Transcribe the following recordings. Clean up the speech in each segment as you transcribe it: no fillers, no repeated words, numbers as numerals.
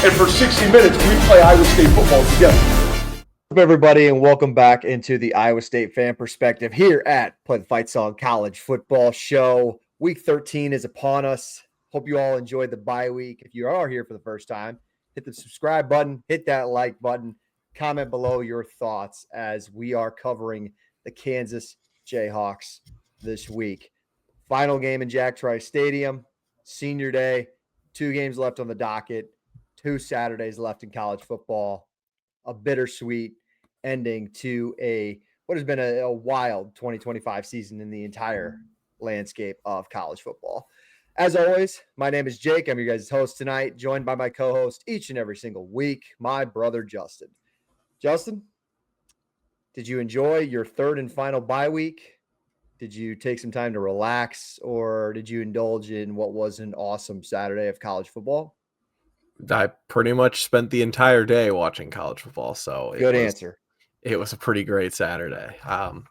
and for 60 minutes, we play Iowa State football together. What's up, everybody, and welcome back into the Iowa State fan perspective here at Play the Fight Song College Football Show. Week 13 is upon us. Hope you all enjoyed the bye week. If you are here for the first time, hit the subscribe button, hit that like button, comment below your thoughts as we are covering the Kansas Jayhawks this week. Final game in Jack Trice Stadium, senior day, 2 games left on the docket, 2 Saturdays left in college football. A bittersweet ending to what has been a wild 2025 season in the entire landscape of college football. As always, my name is Jake. I'm your guys' host tonight, joined by my co-host each and every single week, my brother Justin. Justin, did you enjoy your third and final bye week? Did you take some time to relax, or did you indulge in what was an awesome Saturday of college football? I pretty much spent the entire day watching college football, so Good answer. It was a pretty great Saturday.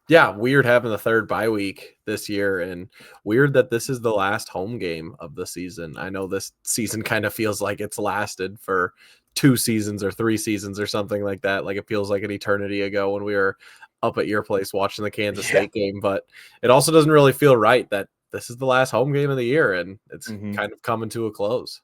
Yeah, weird having the third bye week this year, and weird that this is the last home game of the season. I know this season kind of feels like it's lasted for 2 seasons or 3 seasons or something like that. Like it feels like an eternity ago when we were up at your place watching the Kansas State game, but it also doesn't really feel right that this is the last home game of the year and it's kind of coming to a close.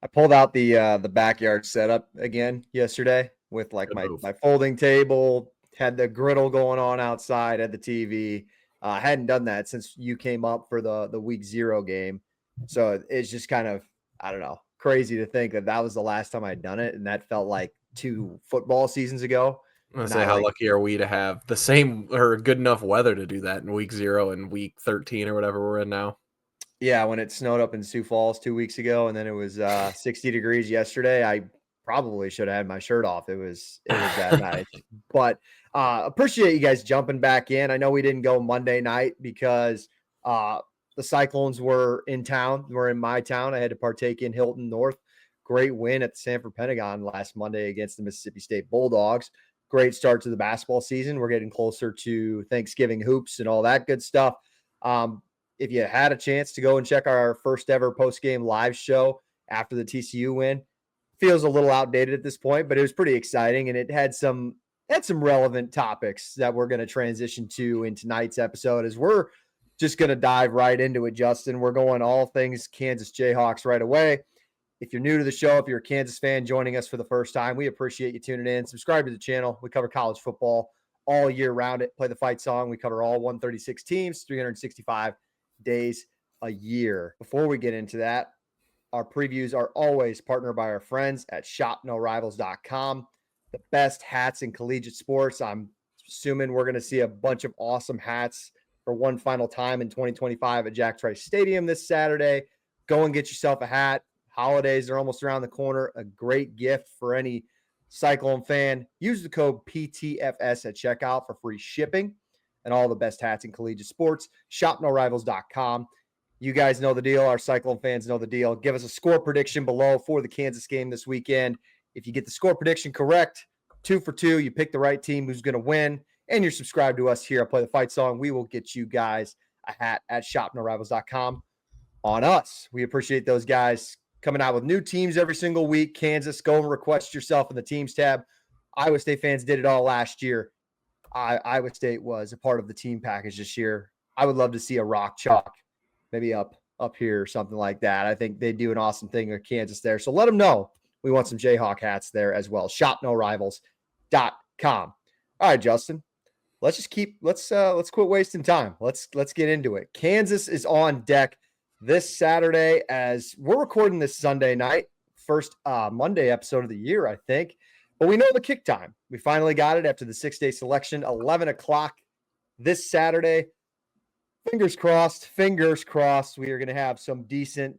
I pulled out the backyard setup again yesterday with like my folding table, had the griddle going on outside, had the TV. I hadn't done that since you came up for the week 0 game. So it's just kind of, I don't know, crazy to think that was the last time I'd done it. And that felt like 2 football seasons ago. I'm gonna say, how lucky are we to have the same or good enough weather to do that in week 0 and week 13 or whatever we're in now. Yeah, when it snowed up in Sioux Falls 2 weeks ago, and then it was 60 degrees yesterday, I probably should have had my shirt off. It was that night. But appreciate you guys jumping back in. I know we didn't go Monday night because the Cyclones were in town. We're in my town. I had to partake in Hilton North. Great win at the Sanford Pentagon last Monday against the Mississippi State Bulldogs. Great start to the basketball season. We're getting closer to Thanksgiving hoops and all that good stuff. If you had a chance to go and check our first ever post-game live show after the TCU win, feels a little outdated at this point, but it was pretty exciting, and it had some relevant topics that we're going to transition to in tonight's episode as we're just going to dive right into it, Justin. We're going all things Kansas Jayhawks right away. If you're new to the show, if you're a Kansas fan joining us for the first time, we appreciate you tuning in. Subscribe to the channel. We cover college football all year round. Play the Fight Song. We cover all 136 teams, 365 days a year. Before we get into that, our previews are always partnered by our friends at shopnorivals.com. The best hats in collegiate sports. I'm assuming we're going to see a bunch of awesome hats for one final time in 2025 at Jack Trice Stadium this Saturday. Go and get yourself a hat. Holidays are almost around the corner. A great gift for any Cyclone fan. Use the code PTFS at checkout for free shipping and all the best hats in collegiate sports. ShopNoRivals.com. You guys know the deal. Our Cyclone fans know the deal. Give us a score prediction below for the Kansas game this weekend. If you get the score prediction correct, 2 for 2, you pick the right team who's going to win, and you're subscribed to us here at Play the Fight Song, we will get you guys a hat at ShopNoRivals.com on us. We appreciate those guys coming out with new teams every single week. Kansas, go and request yourself in the teams tab. Iowa State fans did it all last year. Iowa State was a part of the team package this year. I would love to see a rock chalk, maybe up here or something like that. I think they do an awesome thing with Kansas there. So let them know we want some Jayhawk hats there as well. ShopNoRivals.com. All right, Justin. Let's quit wasting time. Let's get into it. Kansas is on deck this Saturday as we're recording this Sunday night, first Monday episode of the year, I think. But we know the kick time. We finally got it after the 6-day selection, 11 o'clock this Saturday. Fingers crossed. We are going to have some decent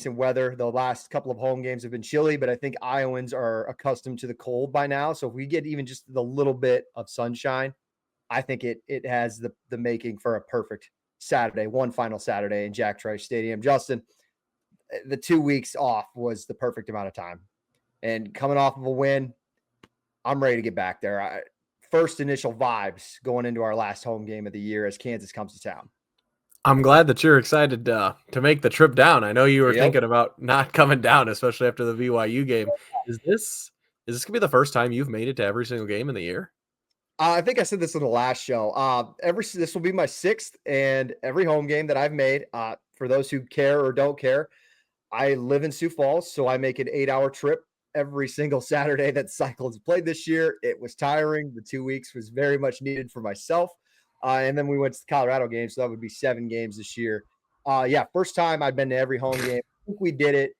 weather. The last couple of home games have been chilly, but I think Iowans are accustomed to the cold by now. So if we get even just the little bit of sunshine, I think it has the making for a perfect Saturday, one final Saturday in Jack Trice Stadium. Justin, the 2 weeks off was the perfect amount of time. And coming off of a win, I'm ready to get back there. First initial vibes going into our last home game of the year as Kansas comes to town. I'm glad that you're excited to make the trip down. I know you were Yep. thinking about not coming down, especially after the BYU game. Is this gonna be the first time you've made it to every single game in the year? I think I said this in the last show. This will be my sixth, and every home game that I've made. For those who care or don't care, I live in Sioux Falls, so I make an 8-hour trip every single Saturday that Cyclones played this year. It was tiring. The 2 weeks was very much needed for myself. And then we went to the Colorado game, so that would be 7 games this year. Yeah, first time I've been to every home game. I think we did it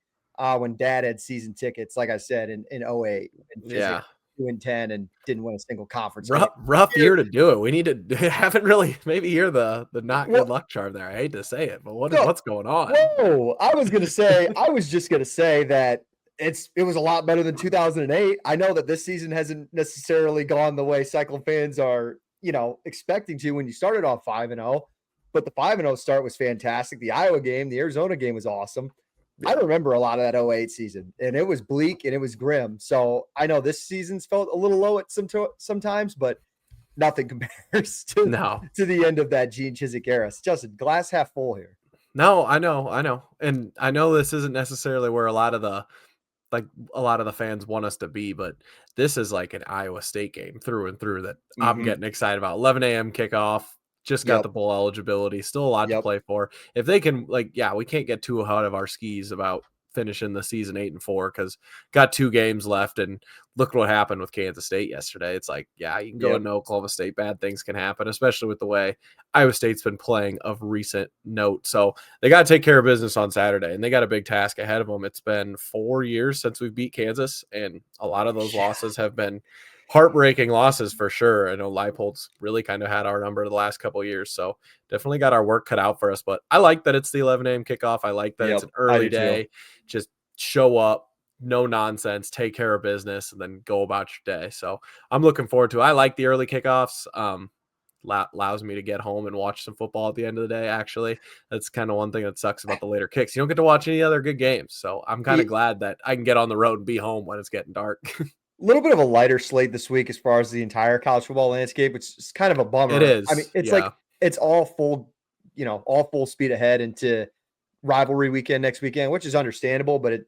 when Dad had season tickets, like I said, in 08, and Chiswick Yeah. 2-10 and didn't win a single conference game. Rough year to do it. We need to haven't really maybe you're the not Well, good luck charm there. I hate to say it, but no, what's going on? whoa! I was just gonna say that it was a lot better than 2008. I know that this season hasn't necessarily gone the way Cyclone fans are, expecting to when you started off 5-0, but the 5-0 start was fantastic. The Iowa game, the Arizona game was awesome. I remember a lot of that '08 season, and it was bleak and it was grim. So I know this season's felt a little low at sometimes, but nothing compares No. to the end of that Gene Chizik era. It's just a glass half full here. No, I know. And I know this isn't necessarily where a lot of the fans want us to be, but this is like an Iowa State game through and through that I'm Mhm. getting excited about. 11 a.m. kickoff, just got Yep. the bowl eligibility, still a lot to Yep. play for. If they can, we can't get too ahead of our skis about finishing the season 8-4 because got 2 games left, and look what happened with Kansas State yesterday. It's like, yeah, you can go Yep. into Oklahoma State, bad things can happen, especially with the way Iowa State's been playing of recent note. So they got to take care of business on Saturday, and they got a big task ahead of them. It's been 4 years since we've beat Kansas, and a lot of those losses have been heartbreaking losses for sure. I know Leipold's really kind of had our number the last couple of years, so definitely got our work cut out for us. But I like that it's the 11 a.m. kickoff. I like that it's Yep. an I early do too. day. Just show up, no nonsense, take care of business, and then go about your day. So I'm looking forward to it. I like the early kickoffs. Allows me to get home and watch some football at the end of the day. Actually, that's kind of one thing that sucks about the later kicks. You don't get to watch any other good games. So I'm kind of glad that I can get on the road and be home when it's getting dark. Little bit of a lighter slate this week as far as the entire college football landscape, which is kind of a bummer. It is. I mean, it's Yeah. like it's all full, all full speed ahead into rivalry weekend next weekend, which is understandable. But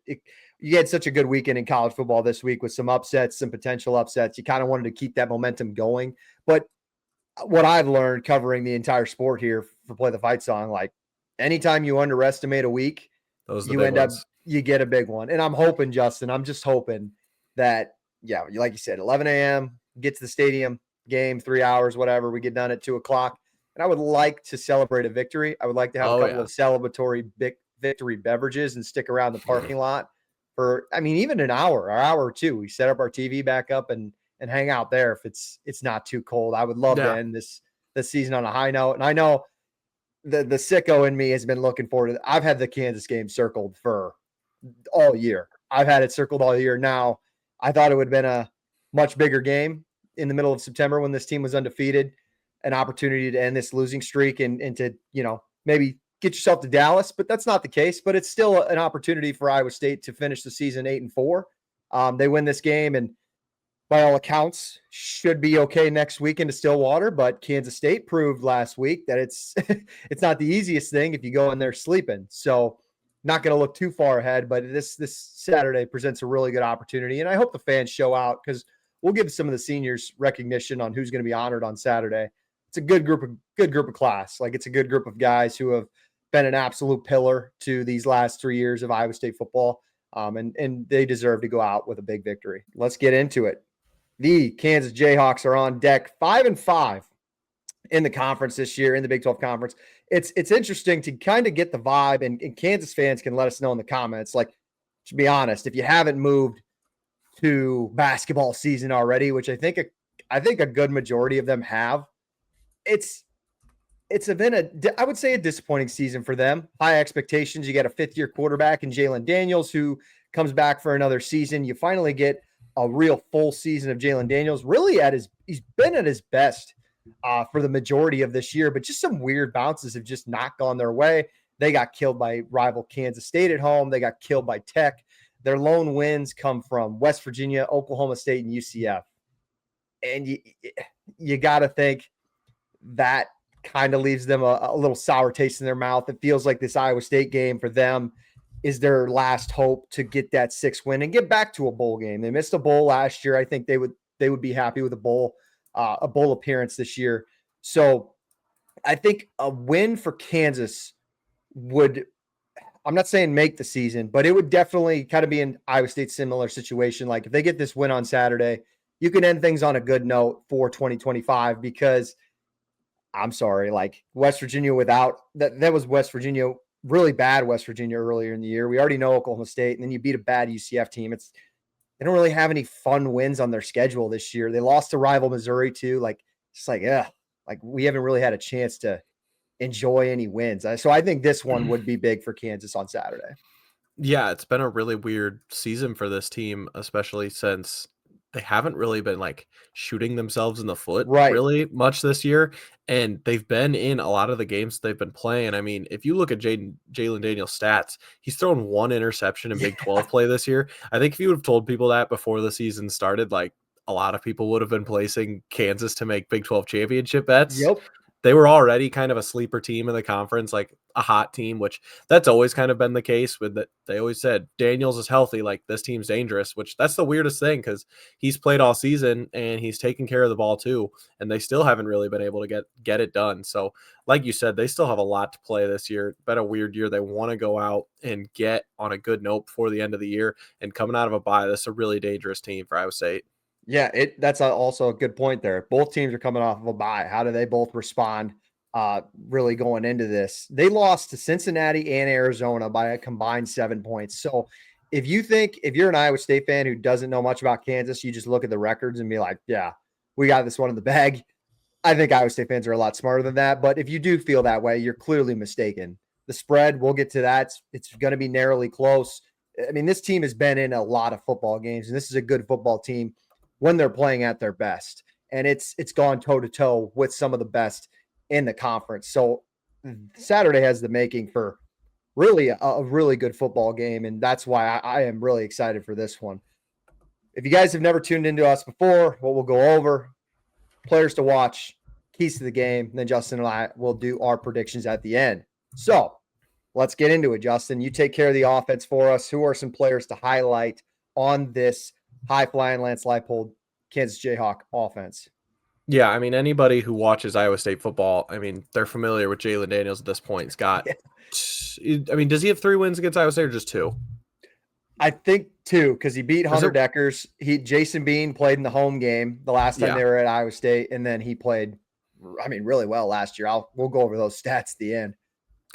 you had such a good weekend in college football this week with some upsets, some potential upsets. You kind of wanted to keep that momentum going. But what I've learned covering the entire sport here for Play the Fight Song, like anytime you underestimate a week, Those are the you big end up ones. you get a big one. And I'm hoping, Justin, I'm just hoping that, yeah, like you said, 11 a.m., get to the stadium, game, 3 hours, whatever. We get done at 2 o'clock. And I would like to celebrate a victory. I would like to have a Oh, couple yeah. of celebratory victory beverages and stick around the parking lot for, I mean, even an hour or two. We set up our TV back up and hang out there if it's not too cold. I would love to Yeah. end this season on a high note. And I know the sicko in me has been looking forward to. I've had the Kansas game circled for all year. I've had it circled all year. Now, I thought it would have been a much bigger game in the middle of September when this team was undefeated, an opportunity to end this losing streak and to, maybe get yourself to Dallas, but that's not the case. But it's still an opportunity for Iowa State to finish the season 8-4. They win this game, and by all accounts, should be okay next weekend to Stillwater. But Kansas State proved last week that it's it's not the easiest thing if you go in there sleeping. So not going to look too far ahead, but this Saturday presents a really good opportunity, and I hope the fans show out because we'll give some of the seniors recognition on who's going to be honored on Saturday. It's a good group of class. Like it's a good group of guys who have been an absolute pillar to these last 3 years of Iowa State football, and they deserve to go out with a big victory. Let's get into it. The Kansas Jayhawks are on deck, 5-5 in the conference this year, in the Big 12 conference. It's interesting to kind of get the vibe, and Kansas fans can let us know in the comments. Like, to be honest, if you haven't moved to basketball season already, which I think a good majority of them have, it's been I would say a disappointing season for them. High expectations. You got a fifth-year quarterback in Jalen Daniels who comes back for another season. You finally get a real full season of Jalen Daniels. Really he's been at his best for the majority of this year, but just some weird bounces have just not gone their way. They got killed by rival Kansas State at home. They got killed by Tech. Their lone wins come from West Virginia, Oklahoma State, and UCF. And you got to think that kind of leaves them a little sour taste in their mouth. It feels like this Iowa State game for them is their last hope to get that 6th win and get back to a bowl game. They missed a bowl last year. I think they would be happy with a bowl appearance this year. So I think a win for Kansas would, I'm not saying make the season, but it would definitely kind of be an Iowa State similar situation. Like if they get this win on Saturday, you can end things on a good note for 2025, because I'm sorry, like West Virginia without that was West Virginia, really bad West Virginia earlier in the year. We already know Oklahoma State, and then you beat a bad UCF team. They don't really have any fun wins on their schedule this year. They lost to rival Missouri too. Like it's like, yeah, like we haven't really had a chance to enjoy any wins. So I think this one would be big for Kansas on Saturday. Yeah, it's been a really weird season for this team, especially since they haven't really been like shooting themselves in the foot really much this year. And they've been in a lot of the games they've been playing. I mean, if you look at Jalen Daniels' stats, he's thrown 1 interception in Big 12 play this year. I think if you would have told people that before the season started, like a lot of people would have been placing Kansas to make Big 12 championship bets. Yep. They were already kind of a sleeper team in the conference, like a hot team, which that's always kind of been the case with that. They always said Daniels is healthy, like this team's dangerous, which that's the weirdest thing because he's played all season and he's taken care of the ball too. And they still haven't really been able to get it done. So like you said, they still have a lot to play this year. Been a weird year. They want to go out and get on a good note before the end of the year. And coming out of a bye, this is a really dangerous team for Iowa State. Yeah, that's also a good point there. Both teams are coming off of a bye. How do they both respond really going into this? They lost to Cincinnati and Arizona by a combined 7 points. So if you're an Iowa State fan who doesn't know much about Kansas, you just look at the records and be like, yeah, we got this one in the bag. I think Iowa State fans are a lot smarter than that. But if you do feel that way, you're clearly mistaken. The spread, we'll get to that. It's going to be narrowly close. I mean, this team has been in a lot of football games, and this is a good football team when they're playing at their best. And it's gone toe-to-toe with some of the best in the conference. So Saturday has the making for really a really good football game, and that's why I am really excited for this one. If you guys have never tuned into us before, what we'll go over, players to watch, keys to the game, and then Justin and I will do our predictions at the end. So let's get into it, Justin. You take care of the offense for us. Who are some players to highlight on this high-flying Lance Leipold Kansas Jayhawk offense? Yeah, I mean, anybody who watches Iowa State football, I mean, they're familiar with Jalen Daniels at this point. He's got, I mean, does he have 3 wins against Iowa State or just 2? I think 2, because he beat Hunter Deckers. Jason Bean played in the home game the last time they were at Iowa State, and then he played, I mean, really well last year. We'll go over those stats at the end.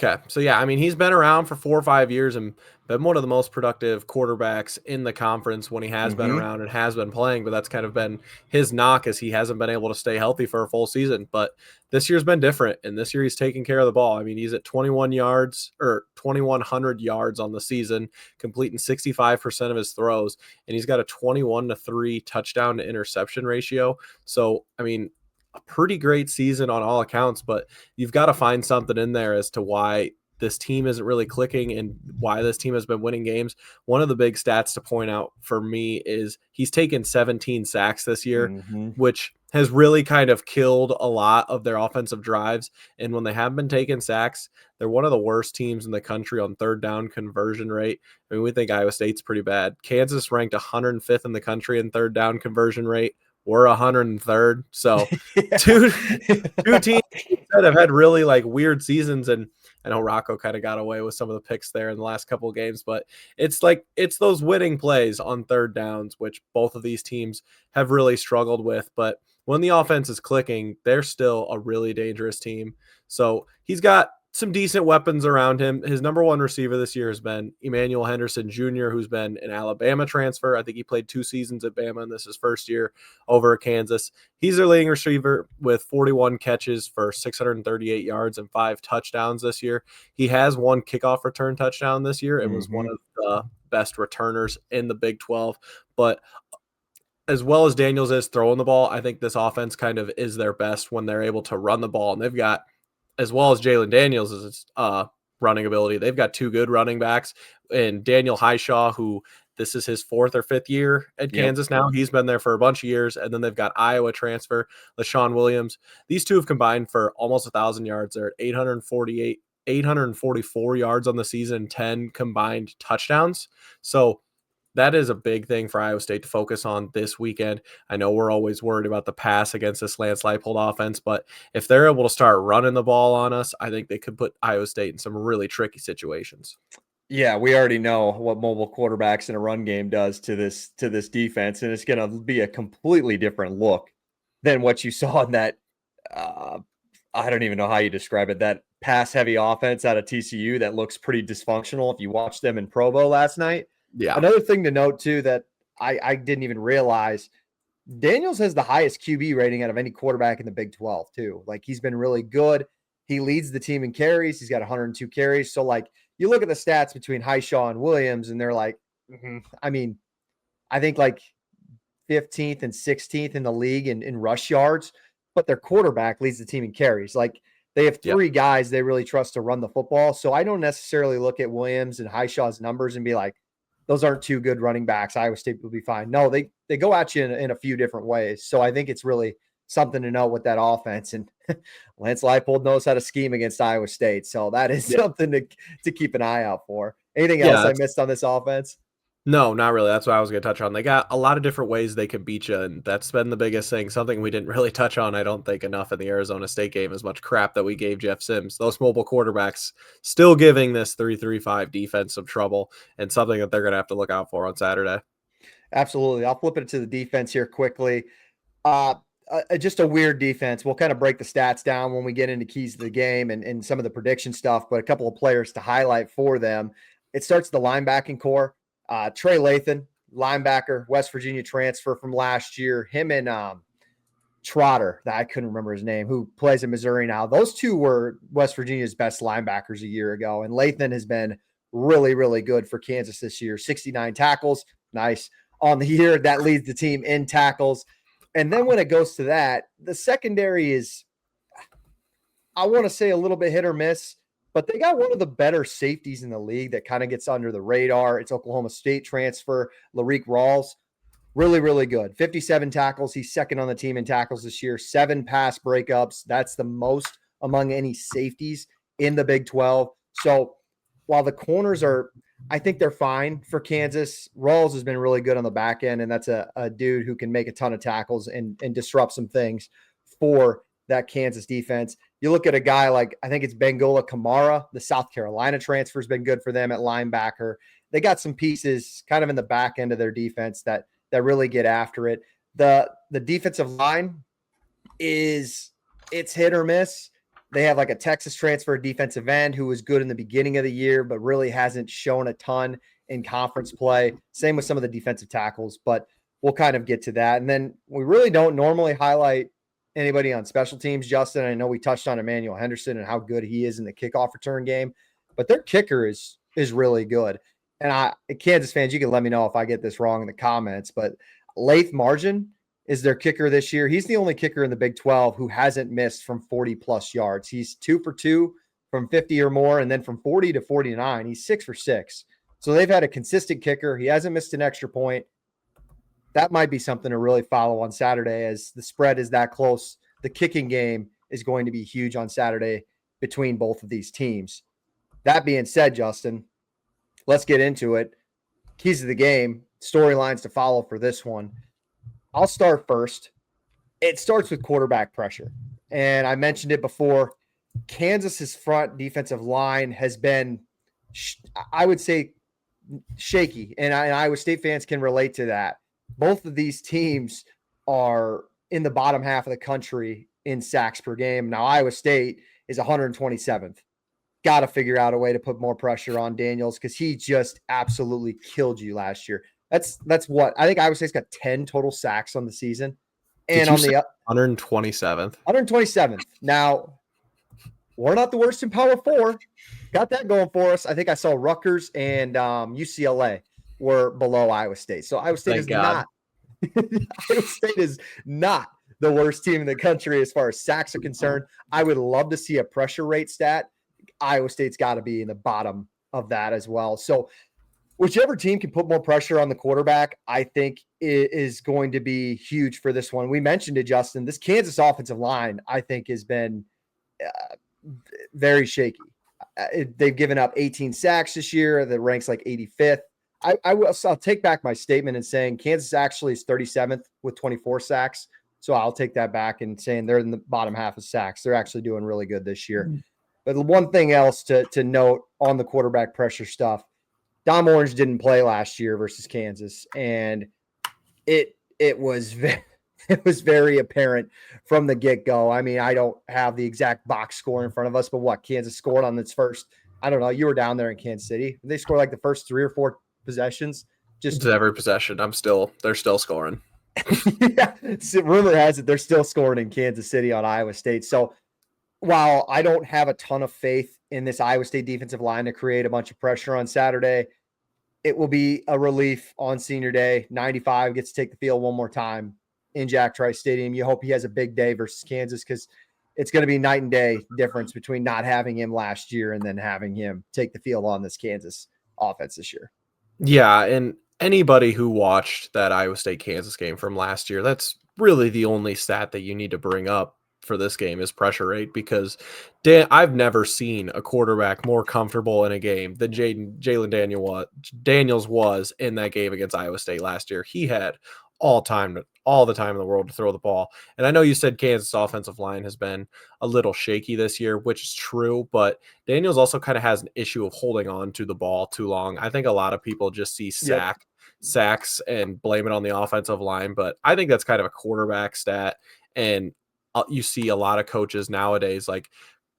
Okay. So, yeah, I mean, he's been around for 4 or 5 years and been one of the most productive quarterbacks in the conference when he has been around and has been playing. But that's kind of been his knock, as he hasn't been able to stay healthy for a full season. But this year's been different. And this year he's taking care of the ball. I mean, he's at 2,100 yards on the season, completing 65% of his throws. And he's got a 21-3 touchdown to interception ratio. So, I mean, a pretty great season on all accounts, but you've got to find something in there as to why this team isn't really clicking and why this team has been winning games. One of the big stats to point out for me is he's taken 17 sacks this year, which has really kind of killed a lot of their offensive drives. And when they have been taking sacks, they're one of the worst teams in the country on third down conversion rate. I mean, we think Iowa State's pretty bad. Kansas ranked 105th in the country in third down conversion rate. We're 103rd. So two teams that have had really like weird seasons. And I know Rocco kind of got away with some of the picks there in the last couple of games, but it's those winning plays on third downs, which both of these teams have really struggled with. But when the offense is clicking, they're still a really dangerous team. So he's got some decent weapons around him. His number 1 receiver this year has been Emmanuel Henderson Jr., who's been an Alabama transfer. I think he played 2 seasons at Bama, and this is his first year over at Kansas. He's their leading receiver with 41 catches for 638 yards and 5 touchdowns this year. He has 1 kickoff return touchdown this year and was one of the best returners in the Big 12. But as well as Daniels is throwing the ball, I think this offense kind of is their best when they're able to run the ball, and they've got, as well as Jalen Daniels' running ability, they've got 2 good running backs, and Daniel Highshaw, who This is his 4th or 5th year at Kansas now. He's been there for a bunch of years. And then they've got Iowa transfer, LaShawn Williams. These two have combined for almost 1,000 yards. They're at 844 yards on the season, 10 combined touchdowns. So that is a big thing for Iowa State to focus on this weekend. I know we're always worried about the pass against this Lance Leipold offense, but if they're able to start running the ball on us, I think they could put Iowa State in some really tricky situations. Yeah, we already know what mobile quarterbacks in a run game does to this defense, and it's going to be a completely different look than what you saw in that. I don't even know how you describe it. That pass-heavy offense out of TCU that looks pretty dysfunctional. If you watched them in Provo last night, yeah. Another thing to note too that I didn't even realize, Daniels has the highest QB rating out of any quarterback in the Big 12 too. Like, he's been really good. He leads the team in carries. He's got 102 carries. So like, you look at the stats between Highshaw and Williams, and they're like, I mean, I think like 15th and 16th in the league in rush yards, but their quarterback leads the team in carries. Like, they have 3 guys they really trust to run the football. So I don't necessarily look at Williams and Highshaw's numbers and be like, those aren't 2 good running backs. Iowa State will be fine. No, they go at you in a few different ways. So I think it's really something to know with that offense. And Lance Leipold knows how to scheme against Iowa State. So that is something to keep an eye out for. Anything else I missed on this offense? No, not really. That's what I was going to touch on. They got a lot of different ways they can beat you, and that's been the biggest thing. Something we didn't really touch on, I don't think, enough in the Arizona State game, as much crap that we gave Jeff Sims. Those mobile quarterbacks still giving this 3-3-5 defense some trouble, and something that they're going to have to look out for on Saturday. Absolutely. I'll flip it to the defense here quickly. Just a weird defense. We'll kind of break the stats down when we get into keys of the game and some of the prediction stuff, but a couple of players to highlight for them. It starts the linebacking core. Trey Lathan, linebacker, West Virginia transfer from last year. Him and Trotter, I couldn't remember his name, who plays in Missouri now. Those two were West Virginia's best linebackers a year ago, and Lathan has been really, really good for Kansas this year. 69 tackles, nice. On the year, that leads the team in tackles. And then when it goes to that, the secondary is, I want to say, a little bit hit or miss, but they got one of the better safeties in the league that kind of gets under the radar. It's Oklahoma State transfer, Larique Rawls. Really, really good. 57 tackles. He's second on the team in tackles this year. 7 pass breakups. That's the most among any safeties in the Big 12. So while the corners are, I think they're fine for Kansas, Rawls has been really good on the back end, and that's a dude who can make a ton of tackles and disrupt some things for that Kansas defense. You look at a guy like, I think it's Bengola Kamara, the South Carolina transfer has been good for them at linebacker. They got some pieces kind of in the back end of their defense that really get after it. The defensive line it's hit or miss. They have like a Texas transfer defensive end who was good in the beginning of the year, but really hasn't shown a ton in conference play. Same with some of the defensive tackles, but we'll kind of get to that. And then we really don't normally highlight anybody on special teams, Justin. I know we touched on Emmanuel Henderson and how good he is in the kickoff return game, but their kicker is really good. And Kansas fans, you can let me know if I get this wrong in the comments, but Laith Margin is their kicker this year. He's the only kicker in the Big 12 who hasn't missed from 40-plus yards. He's 2 for 2 from 50 or more, and then from 40 to 49, he's 6 for 6. So they've had a consistent kicker. He hasn't missed an extra point. That might be something to really follow on Saturday, as the spread is that close. The kicking game is going to be huge on Saturday between both of these teams. That being said, Justin, let's get into it. Keys of the game, storylines to follow for this one. I'll start first. It starts with quarterback pressure. And I mentioned it before. Kansas's front defensive line has been, I would say, shaky. And Iowa State fans can relate to that. Both of these teams are in the bottom half of the country in sacks per game. Now, Iowa State is 127th. Got to figure out a way to put more pressure on Daniels because he just absolutely killed you last year. That's what I think. Iowa State's got 10 total sacks on the season, and on the 127th. 127th. Now, we're not the worst in Power 4. Got that going for us. I think I saw Rutgers and UCLA were below Iowa State. So Iowa State Iowa State is not the worst team in the country as far as sacks are concerned. I would love to see a pressure rate stat. Iowa State's got to be in the bottom of that as well. So whichever team can put more pressure on the quarterback, I think is going to be huge for this one. We mentioned it, Justin. This Kansas offensive line, I think, has been very shaky. They've given up 18 sacks this year. That ranks like 85th. I'll take back my statement in saying Kansas actually is 37th with 24 sacks. So I'll take that back and saying they're in the bottom half of sacks. They're actually doing really good this year. Mm-hmm. But one thing else to note on the quarterback pressure stuff, Dom Orange didn't play last year versus Kansas, and it was very apparent from the get-go. I mean, I don't have the exact box score in front of us, but what Kansas scored on its first, I don't know, you were down there in Kansas City. They scored like the first 3 or 4 possessions. Just every possession. They're still scoring. Yeah, so rumor has it they're still scoring in Kansas City on Iowa State. So while I don't have a ton of faith in this Iowa State defensive line to create a bunch of pressure on Saturday, it will be a relief on senior day. 95 gets to take the field one more time in Jack Trice Stadium. You hope he has a big day versus Kansas, because it's going to be night and day difference between not having him last year and then having him take the field on this Kansas offense this year. Yeah, and anybody who watched that Iowa State-Kansas game from last year, that's really the only stat that you need to bring up for this game is pressure rate, because I've never seen a quarterback more comfortable in a game than Jalen Daniels was in that game against Iowa State last year. He had all the time in the world to throw the ball. And I know you said Kansas offensive line has been a little shaky this year, which is true, but Daniels also kind of has an issue of holding on to the ball too long. I think a lot of people just see sacks and blame it on the offensive line, but I think that's kind of a quarterback stat. And you see a lot of coaches nowadays, like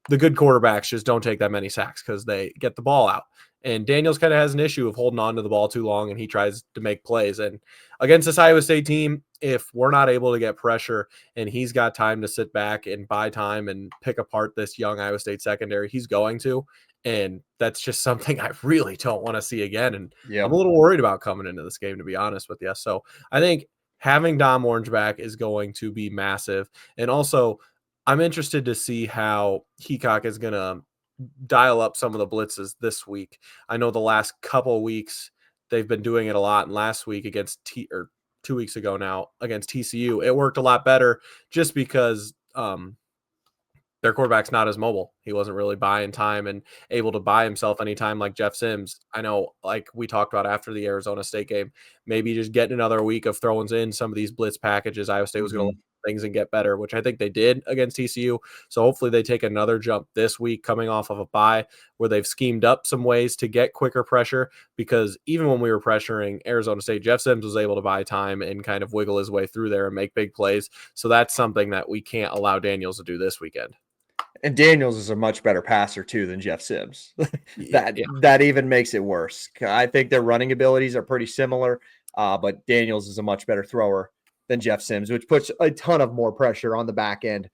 the good quarterbacks just don't take that many sacks because they get the ball out. And Daniels kind of has an issue of holding on to the ball too long, and he tries to make plays. And against this Iowa State team, if we're not able to get pressure and he's got time to sit back and buy time and pick apart this young Iowa State secondary, he's going to. And that's just something I really don't want to see again. And I'm a little worried about coming into this game, to be honest with you. So I think having Dom Orange back is going to be massive. And also, I'm interested to see how Heacock is going to dial up some of the blitzes this week. I know the last couple of weeks they've been doing it a lot, and last week against 2 weeks ago now against TCU, it worked a lot better just because their quarterback's not as mobile. He wasn't really buying time and able to buy himself any time like Jeff Sims. I know, like we talked about after the Arizona State game, maybe just getting another week of throwing in some of these blitz packages. Iowa State was going to things and get better, which I think they did against TCU. So hopefully they take another jump this week coming off of a bye where they've schemed up some ways to get quicker pressure, because even when we were pressuring Arizona State, Jeff Sims was able to buy time and kind of wiggle his way through there and make big plays. So that's something that we can't allow Daniels to do this weekend. And Daniels is a much better passer too than Jeff Sims. That even makes it worse. I think their running abilities are pretty similar, but Daniels is a much better thrower than Jeff Sims, which puts a ton of more pressure on the back end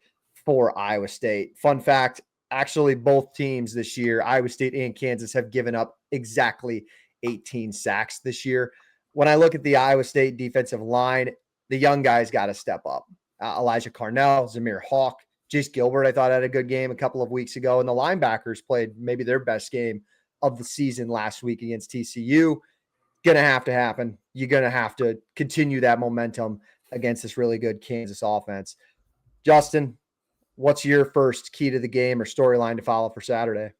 for Iowa State. Fun fact, actually both teams this year, Iowa State and Kansas, have given up exactly 18 sacks this year. When I look at the Iowa State defensive line, the young guys got to step up. Elijah Carnell, Zamir Hawk, Jace Gilbert, I thought had a good game a couple of weeks ago. And the linebackers played maybe their best game of the season last week against TCU. Going to have to happen. You're going to have to continue that momentum against this really good Kansas offense. Justin, what's your first key to the game or storyline to follow for Saturday?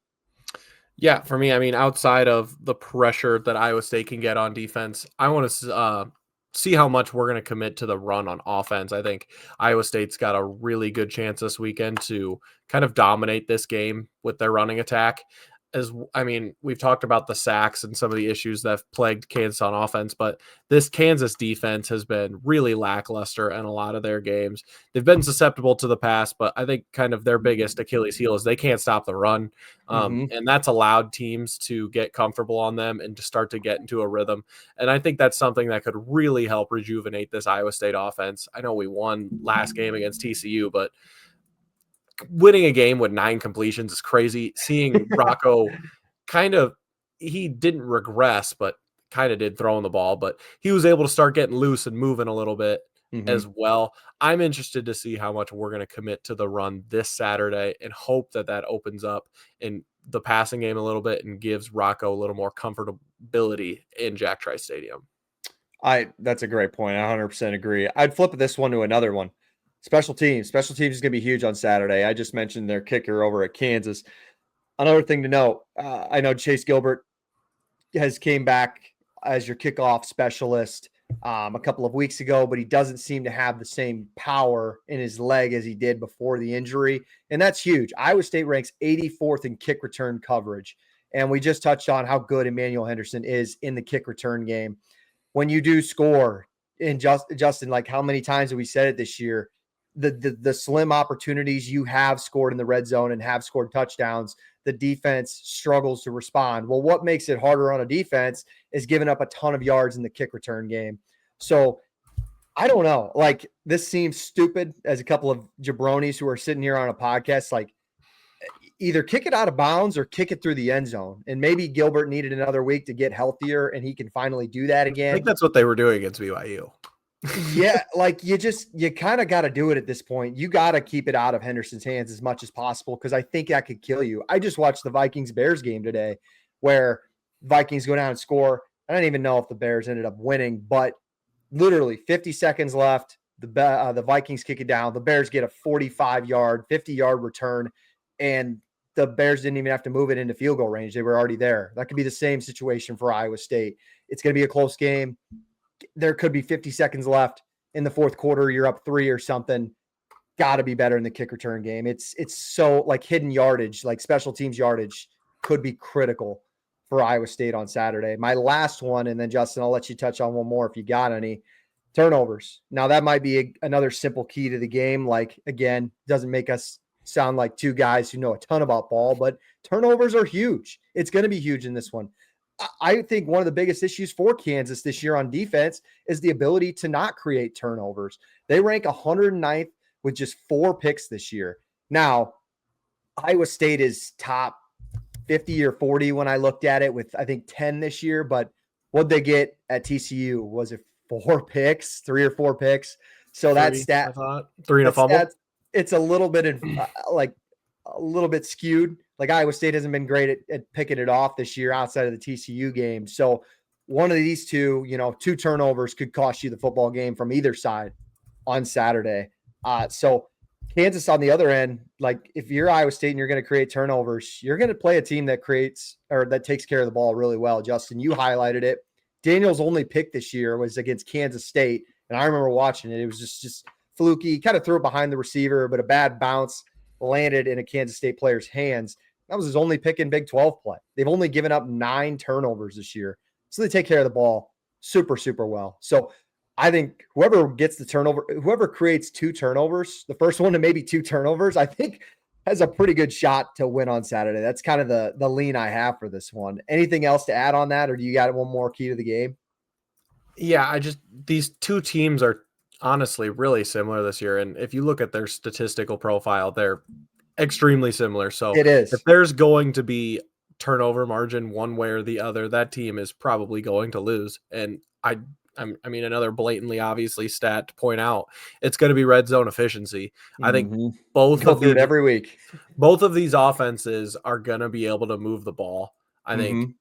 Yeah, for me, I mean, outside of the pressure that Iowa State can get on defense, I want to see how much we're going to commit to the run on offense. I think Iowa State's got a really good chance this weekend to kind of dominate this game with their running attack. We've talked about the sacks and some of the issues that have plagued Kansas on offense, but this Kansas defense has been really lackluster in a lot of their games. They've been susceptible to the pass, but I think kind of their biggest Achilles heel is they can't stop the run. And that's allowed teams to get comfortable on them and to start to get into a rhythm. And I think that's something that could really help rejuvenate this Iowa State offense. I know we won last game against TCU, but winning a game with 9 completions is crazy. Seeing Rocco he didn't regress, but kind of did throwing the ball, but he was able to start getting loose and moving a little bit as well. I'm interested to see how much we're going to commit to the run this Saturday and hope that opens up and the passing game a little bit and gives Rocco a little more comfortability in Jack Trice Stadium. That's a great point. I 100% agree. I'd flip this one to another one. Special teams. Special teams is going to be huge on Saturday. I just mentioned their kicker over at Kansas. Another thing to note, I know Chase Gilbert has came back as your kickoff specialist a couple of weeks ago, but he doesn't seem to have the same power in his leg as he did before the injury. And that's huge. Iowa State ranks 84th in kick return coverage. And we just touched on how good Emmanuel Henderson is in the kick return game. When you do score, and Justin, like how many times have we said it this year? The slim opportunities you have scored in the red zone and have scored touchdowns, the defense struggles to respond. Well, what makes it harder on a defense is giving up a ton of yards in the kick return game. So I don't know. Like, this seems stupid as a couple of jabronis who are sitting here on a podcast, like, either kick it out of bounds or kick it through the end zone. And maybe Gilbert needed another week to get healthier and he can finally do that again. I think that's what they were doing against BYU. Yeah, like you kind of got to do it at this point. You got to keep it out of Henderson's hands as much as possible because I think that could kill you. I just watched the Vikings-Bears game today where Vikings go down and score. I don't even know if the Bears ended up winning, but literally 50 seconds left. The Vikings kick it down. The Bears get a 45-yard, 50-yard return, and the Bears didn't even have to move it into field goal range. They were already there. That could be the same situation for Iowa State. It's going to be a close game. There could be 50 seconds left in the fourth quarter. You're up 3 or something. Got to be better in the kick return game. It's so like hidden yardage, like special teams yardage could be critical for Iowa State on Saturday. My last one, and then Justin, I'll let you touch on one more if you got any. Turnovers. Now that might be another simple key to the game. Like, again, doesn't make us sound like two guys who know a ton about ball, but turnovers are huge. It's going to be huge in this one. I think one of the biggest issues for Kansas this year on defense is the ability to not create turnovers. They rank 109th with just 4 picks this year. Now, Iowa State is top 50 or 40 when I looked at it with, I think, 10 this year. But what'd they get at TCU? Was it 4 picks, 3 or 4 picks? So that stat, 3 and a fumble. It's a little bit a little bit skewed. Like Iowa State hasn't been great at picking it off this year outside of the TCU game. So one of these two, 2 turnovers could cost you the football game from either side on Saturday. So Kansas on the other end, like if you're Iowa State and you're going to create turnovers, you're going to play a team that creates or that takes care of the ball really well. Justin, you highlighted it. Daniel's only pick this year was against Kansas State. And I remember watching it. It was just fluky. He kind of threw it behind the receiver, but a bad bounce landed in a Kansas State player's hands. That was his only pick in Big 12 play. They've only given up 9 turnovers this year. So they take care of the ball super, super well. So I think whoever gets the turnover, whoever creates 2 turnovers, the first one to maybe 2 turnovers, I think has a pretty good shot to win on Saturday. That's kind of the lean I have for this one. Anything else to add on that, or do you got one more key to the game? Yeah, these 2 teams are honestly really similar this year. And if you look at their statistical profile, they're extremely similar. So it is. If there's going to be turnover margin one way or the other, that team is probably going to lose. And I mean, another blatantly obviously stat to point out, it's going to be red zone efficiency. I think both of these every week. Both of these offenses are going to be able to move the ball. I think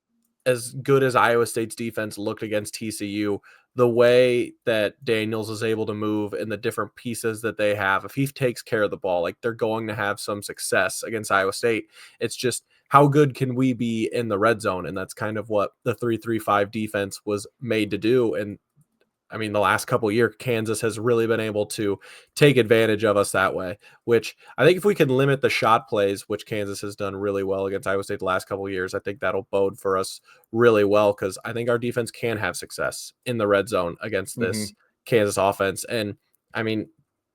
as good as Iowa State's defense looked against TCU, the way that Daniels is able to move and the different pieces that they have, if he takes care of the ball, like they're going to have some success against Iowa State. It's just how good can we be in the red zone? And that's kind of what the 3-3-5 defense was made to do. And I mean, the last couple of years, Kansas has really been able to take advantage of us that way, which I think if we can limit the shot plays, which Kansas has done really well against Iowa State the last couple of years, I think that'll bode for us really well because I think our defense can have success in the red zone against this Kansas offense. And I mean,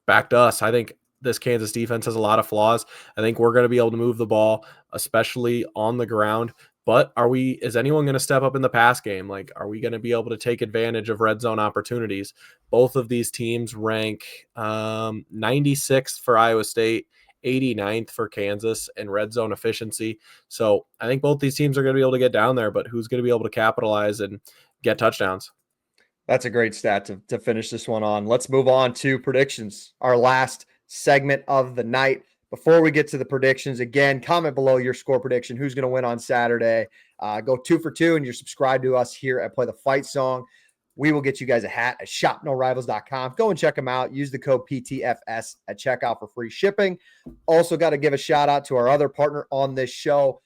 back to us, I think this Kansas defense has a lot of flaws. I think we're going to be able to move the ball, especially on the ground. But is anyone going to step up in the pass game? Like, are we going to be able to take advantage of red zone opportunities? Both of these teams rank 96th for Iowa State, 89th for Kansas in red zone efficiency. So I think both these teams are going to be able to get down there, but who's going to be able to capitalize and get touchdowns? That's a great stat to finish this one on. Let's move on to predictions. Our last segment of the night. before we get to the predictions, again, comment below your score prediction. Who's going to win on Saturday? Go 2 for 2, and you're subscribed to us here at Play the Fight Song. We will get you guys a hat at shopnorivals.com. Go and check them out. Use the code PTFS at checkout for free shipping. Also got to give a shout out to our other partner on this show.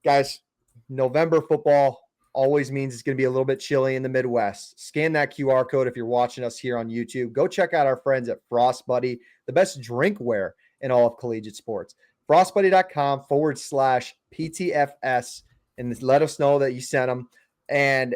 Guys, November football always means it's going to be a little bit chilly in the Midwest. Scan that QR code if you're watching us here on YouTube. Go check out our friends at Frost Buddy, the best drinkware in all of collegiate sports. frostbuddy.com/PTFS, and let us know that you sent them. And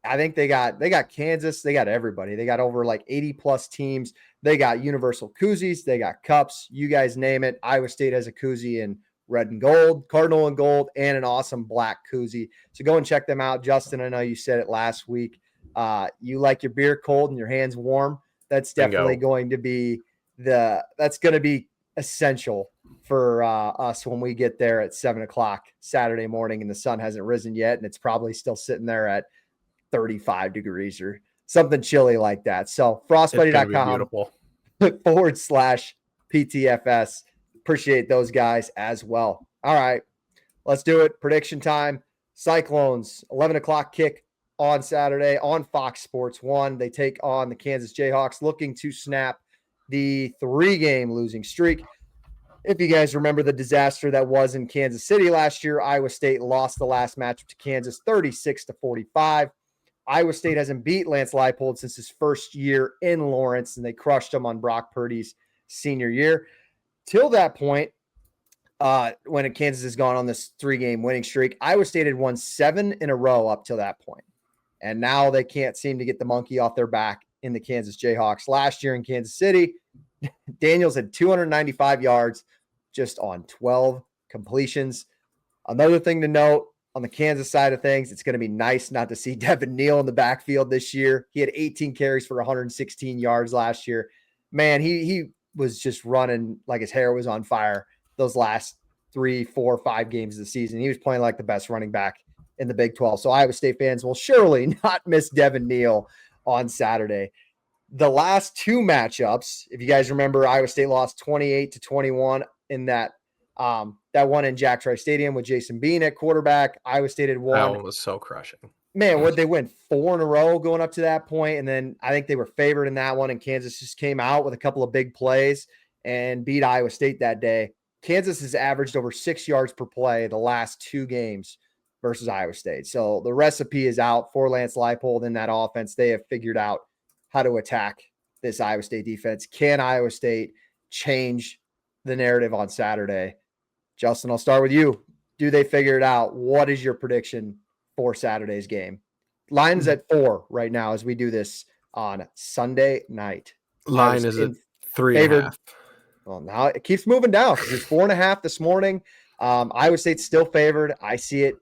I think they got Kansas. They got everybody. They got over like 80 plus teams. They got universal koozies. They got cups. You guys name it. Iowa State has a koozie in red and gold, cardinal and gold, and an awesome black koozie. So go and check them out. Justin, I know you said it last week. You like your beer cold and your hands warm. That's definitely going to be essential for us when we get there at 7:00 Saturday morning and the sun hasn't risen yet. And it's probably still sitting there at 35 degrees or something chilly like that. So frostbuddy.com/PTFS. Appreciate those guys as well. All right, let's do it. Prediction time. Cyclones, 11 o'clock kick on Saturday on Fox Sports 1. They take on the Kansas Jayhawks, looking to snap the 3-game losing streak. If you guys remember the disaster that was in Kansas City last year, Iowa State lost the last matchup to Kansas 36-45. Iowa State hasn't beat Lance Leipold since his first year in Lawrence, and they crushed him on Brock Purdy's senior year. Till that point, when Kansas has gone on this 3-game winning streak, Iowa State had won 7 in a row up till that point. And now they can't seem to get the monkey off their back in the Kansas Jayhawks. Last year in Kansas City, Daniels had 295 yards just on 12 completions. Another thing to note on the Kansas side of things, it's going to be nice not to see Devin Neal in the backfield this year. He had 18 carries for 116 yards last year. Man, he was just running like his hair was on fire those last 3, 4, 5 games of the season. He was playing like the best running back in the Big 12. So Iowa State fans will surely not miss Devin Neal on Saturday. The last 2 matchups, if you guys remember, Iowa State lost 28-21 in that one in Jack Trice Stadium with Jason Bean at quarterback. Iowa State had won. That one was so crushing. Man, would they win 4 in a row going up to that point? And then I think they were favored in that one, and Kansas just came out with a couple of big plays and beat Iowa State that day. Kansas has averaged over 6 yards per play the last 2 games versus Iowa State. So the recipe is out for Lance Leipold in that offense. They have figured out how to attack this Iowa State defense. Can Iowa State change the narrative on Saturday? Justin, I'll start with you. Do they figure it out? What is your prediction for Saturday's game? Line's at 4 right now as we do this on Sunday night. Line is at 3.5. Well, now it keeps moving down because it's 4.5 this morning. Iowa State's still favored. I see it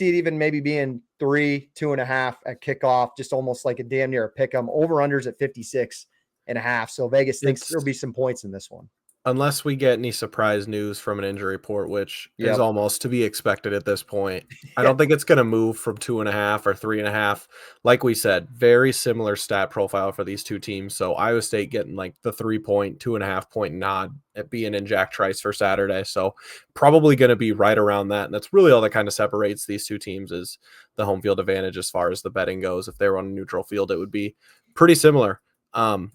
even maybe being 3, 2.5 at kickoff, just almost like a damn near a pick 'em. Over-unders at 56.5. So Vegas thinks there'll be some points in this one. Unless we get any surprise news from an injury report, which is almost to be expected at this point. I don't think it's going to move from 2.5 or 3.5. Like we said, very similar stat profile for these two teams. So Iowa State getting like the 3-point, 2.5-point nod at being in Jack Trice for Saturday. So probably going to be right around that. And that's really all that kind of separates these two teams is the home field advantage as far as the betting goes. If they were on a neutral field, it would be pretty similar. And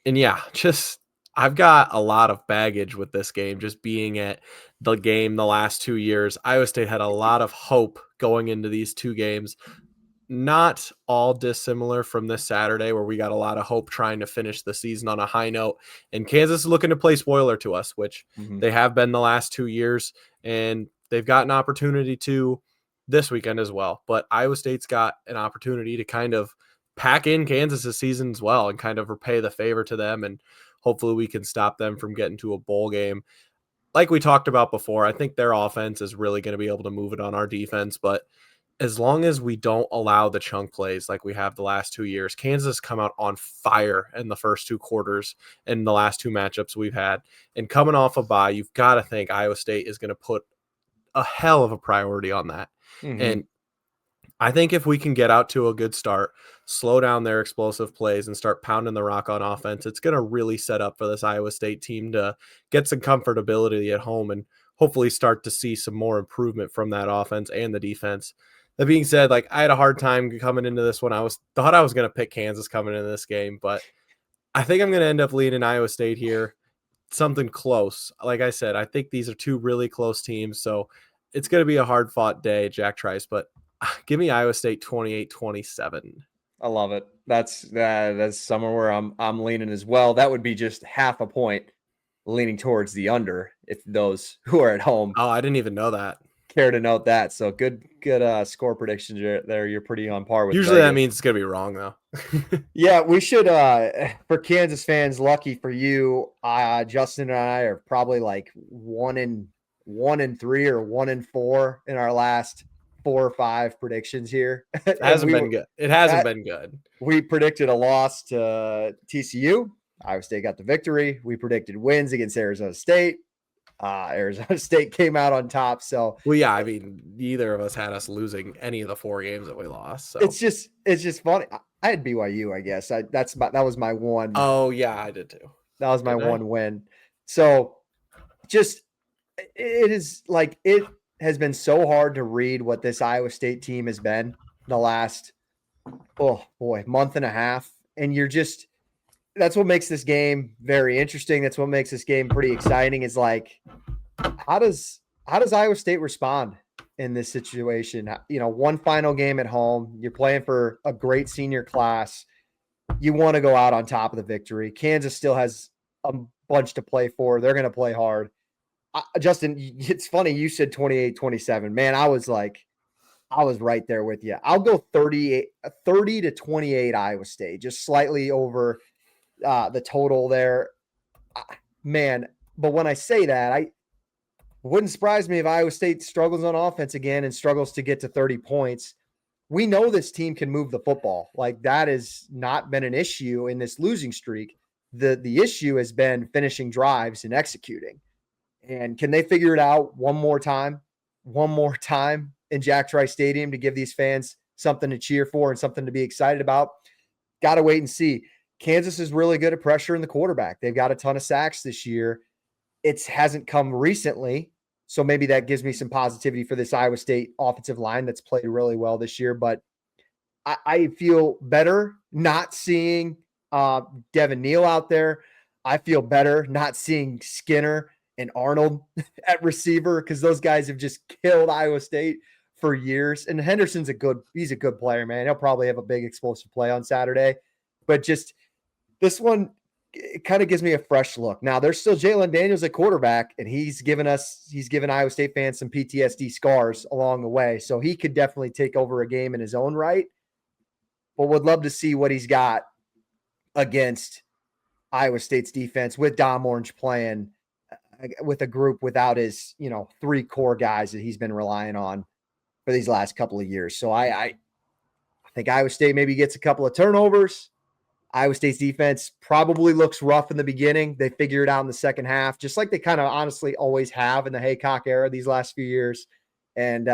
yeah, I've got a lot of baggage with this game, just being at the game the last 2 years. Iowa State had a lot of hope going into these 2 games, not all dissimilar from this Saturday where we got a lot of hope trying to finish the season on a high note. And Kansas is looking to play spoiler to us, which they have been the last 2 years, and they've got an opportunity to this weekend as well. But Iowa State's got an opportunity to kind of pack in Kansas's season as well and kind of repay the favor to them, and hopefully we can stop them from getting to a bowl game. Like we talked about before, I think their offense is really going to be able to move it on our defense. But as long as we don't allow the chunk plays like we have the last 2 years, Kansas come out on fire in the first 2 quarters in the last 2 matchups we've had. And coming off a bye, you've got to think Iowa State is going to put a hell of a priority on that. And I think if we can get out to a good start, slow down their explosive plays, and start pounding the rock on offense, it's going to really set up for this Iowa State team to get some comfortability at home and hopefully start to see some more improvement from that offense and the defense. That being said, like I had a hard time coming into this one. Thought I was going to pick Kansas coming into this game, but I think I'm going to end up leading Iowa State here. Something close. Like I said, I think these are two really close teams, so it's going to be a hard-fought day, Jack Trice, but give me Iowa State 28-27. I love it. That's somewhere where I'm leaning as well. That would be just half a point leaning towards the under if those who are at home Oh, I didn't even know that. care to note that. So good score predictions there. You're pretty on par with Usually that Vegas. means it's going to be wrong, though. Yeah, we should for Kansas fans, lucky for you, Justin and I are probably like 1-3 or 1-4 in our last 4 or 5 predictions here. It hasn't been good. It hasn't been good. We predicted a loss to TCU. Iowa State got the victory. We predicted wins against Arizona State. Arizona State came out on top. So, well, yeah, I mean, neither of us had us losing any of the 4 games that we lost. So it's just funny. I had BYU, I guess. That was my one. Oh yeah, I did too. That was my one win. So, just it is like it has been so hard to read what this Iowa State team has been the last month and a half, and that's what makes this game very interesting. That's what makes this game pretty exciting is like, how does Iowa State respond in this situation? One final game at home, you're playing for a great senior class. You want to go out on top of the victory. Kansas still has a bunch to play for. They're going to play hard. Justin, it's funny. You said 28-27, man. I was right there with you. I'll go 30-28 Iowa State, just slightly over the total there, man. But when I say that, it wouldn't surprise me if Iowa State struggles on offense again and struggles to get to 30 points. We know this team can move the football. Like that has not been an issue in this losing streak. The issue has been finishing drives and executing. And can they figure it out one more time in Jack Trice Stadium to give these fans something to cheer for and something to be excited about? Got to wait and see. Kansas is really good at pressuring the quarterback. They've got a ton of sacks this year. It hasn't come recently, so maybe that gives me some positivity for this Iowa State offensive line that's played really well this year. But I feel better not seeing Devin Neal out there. I feel better not seeing Skinner and Arnold at receiver because those guys have just killed Iowa State for years. And Henderson's he's a good player, man. He'll probably have a big explosive play on Saturday. But just this one, it kind of gives me a fresh look. Now, there's still Jalen Daniels at quarterback, and he's given Iowa State fans some PTSD scars along the way. So he could definitely take over a game in his own right. But would love to see what he's got against Iowa State's defense with Dom Orange playing with a group without his, 3 core guys that he's been relying on for these last couple of years. So I think Iowa State maybe gets a couple of turnovers. Iowa State's defense probably looks rough in the beginning. They figure it out in the second half, just like they kind of honestly always have in the Haycock era these last few years. And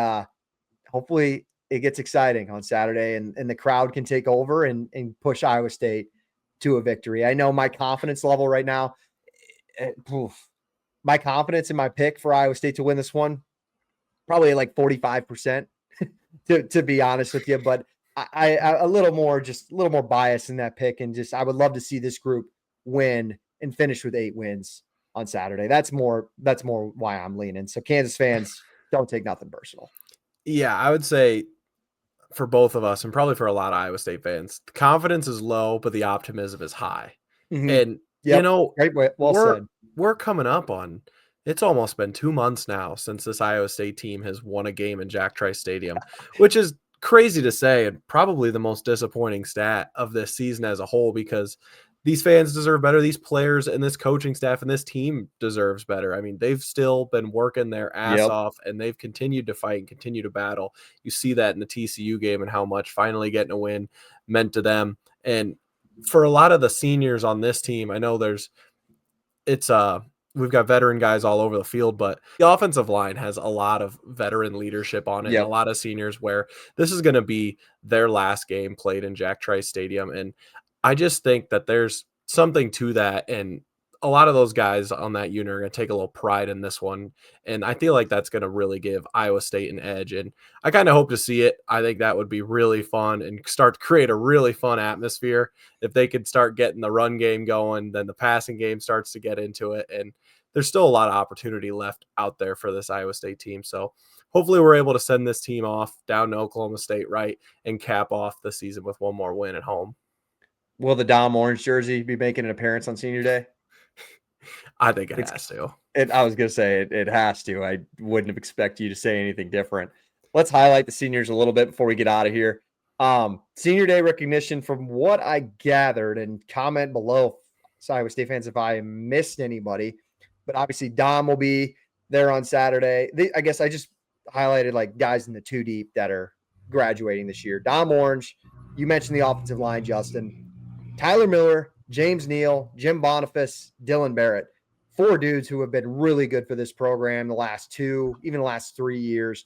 hopefully it gets exciting on Saturday and the crowd can take over and push Iowa State to a victory. I know my confidence level right now, my confidence in my pick for Iowa State to win this one, probably like 45% to be honest with you. But I a little more bias in that pick, and I would love to see this group win and finish with 8 wins on Saturday. That's more why I'm leaning. So Kansas fans, don't take nothing personal. Yeah, I would say for both of us and probably for a lot of Iowa State fans, the confidence is low, but the optimism is high. Mm-hmm. And great way. Said. We're coming up on. It's almost been 2 months now since this Iowa State team has won a game in Jack Trice Stadium, which is crazy to say and probably the most disappointing stat of this season as a whole, because these fans deserve better. These players and this coaching staff and this team deserves better. I mean, they've still been working their ass off, and they've continued to fight and continue to battle. You see that in the TCU game and how much finally getting a win meant to them. And for a lot of the seniors on this team, I know it's we've got veteran guys all over the field, but the offensive line has a lot of veteran leadership on it and a Yep. lot of seniors where this is going to be their last game played in Jack Trice Stadium. And I just think that there's something to that. And a lot of those guys on that unit are going to take a little pride in this one. And I feel like that's going to really give Iowa State an edge. And I kind of hope to see it. I think that would be really fun and start to create a really fun atmosphere. If they could start getting the run game going, then the passing game starts to get into it. And there's still a lot of opportunity left out there for this Iowa State team. So hopefully we're able to send this team off down to Oklahoma State, right, and cap off the season with one more win at home. Will the Dom orange jersey be making an appearance on Senior Day? I think it has to. I was going to say it has to. I wouldn't have expected you to say anything different. Let's highlight the seniors a little bit before we get out of here. Senior Day recognition, from what I gathered, and comment below, Iowa State fans, if I missed anybody, but obviously Dom will be there on Saturday. I guess I just highlighted like guys in the 2 deep that are graduating this year. Dom Orange, you mentioned the offensive line, Justin. Tyler Miller, James Neal, Jim Boniface, Dylan Barrett, 4 dudes who have been really good for this program the last 2, even the last 3 years.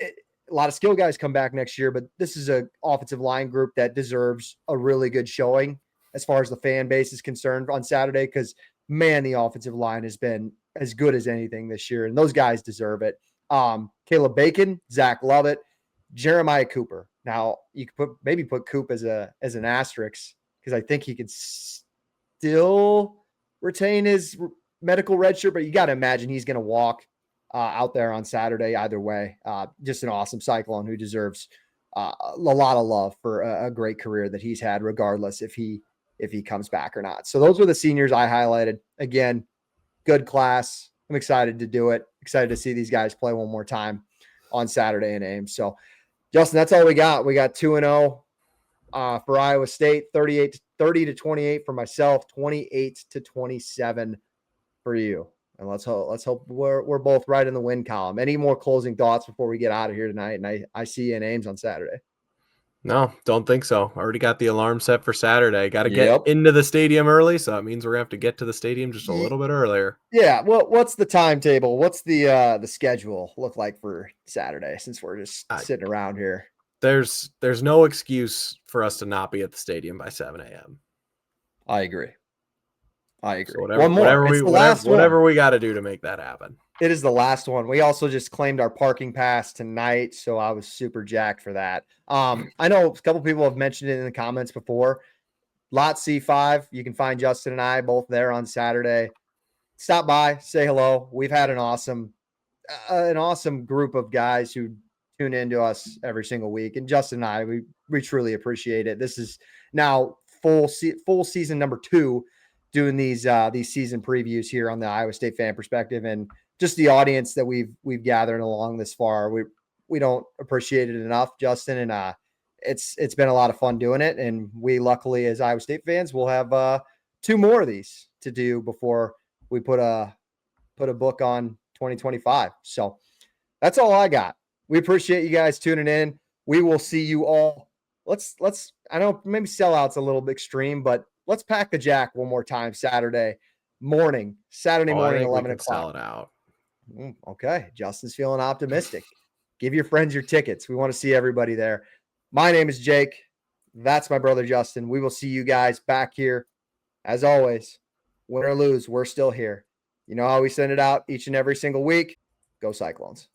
A lot of skill guys come back next year, but this is an offensive line group that deserves a really good showing as far as the fan base is concerned on Saturday, because, man, the offensive line has been as good as anything this year, and those guys deserve it. Caleb Bacon, Zach Lovett, Jeremiah Cooper. Now, you could maybe put Coop as an asterisk, because I think he could still retain his medical red shirt, but you got to imagine he's going to walk out there on Saturday either way. Just an awesome Cyclone who deserves a lot of love for a great career that he's had, regardless if he comes back or not. So those were the seniors I highlighted. Again, good class. I'm excited to do it. Excited to see these guys play one more time on Saturday in Ames. So, Justin, that's all we got. We got 2-0 for Iowa State, 30-28 for myself, 28-27 for you. And let's hope we're both right in the win column. Any more closing thoughts before we get out of here tonight? And I see you in Ames on Saturday. No, don't think so. Already got the alarm set for Saturday. Got to get into the stadium early, so that means we're going to have to get to the stadium just a little bit earlier. Yeah, well, what's the timetable? What's the schedule look like for Saturday, since we're just sitting around here? There's no excuse for us to not be at the stadium by 7 a.m. I agree. So whatever we got to do to make that happen. It is the last one. We also just claimed our parking pass tonight, so I was super jacked for that. I know a couple people have mentioned it in the comments before. Lot C5, you can find Justin and I both there on Saturday. Stop by, say hello. We've had an awesome group of guys who tune into us every single week, and Justin and I, we truly appreciate it. This is now full season number 2, doing these season previews here on the Iowa State Fan Perspective, and just the audience that we've gathered along this far. We don't appreciate it enough, Justin, and it's been a lot of fun doing it. And we luckily, as Iowa State fans, will have 2 more of these to do before we put a book on 2025. So that's all I got. We appreciate you guys tuning in. We will see you all. Let's I know maybe sellout's a little bit extreme, but let's pack the Jack one more time Saturday morning, 11 o'clock. Sell it out. Okay. Justin's feeling optimistic. Give your friends your tickets. We want to see everybody there. My name is Jake. That's my brother, Justin. We will see you guys back here. As always, win or lose, we're still here. You know how we send it out each and every single week. Go Cyclones.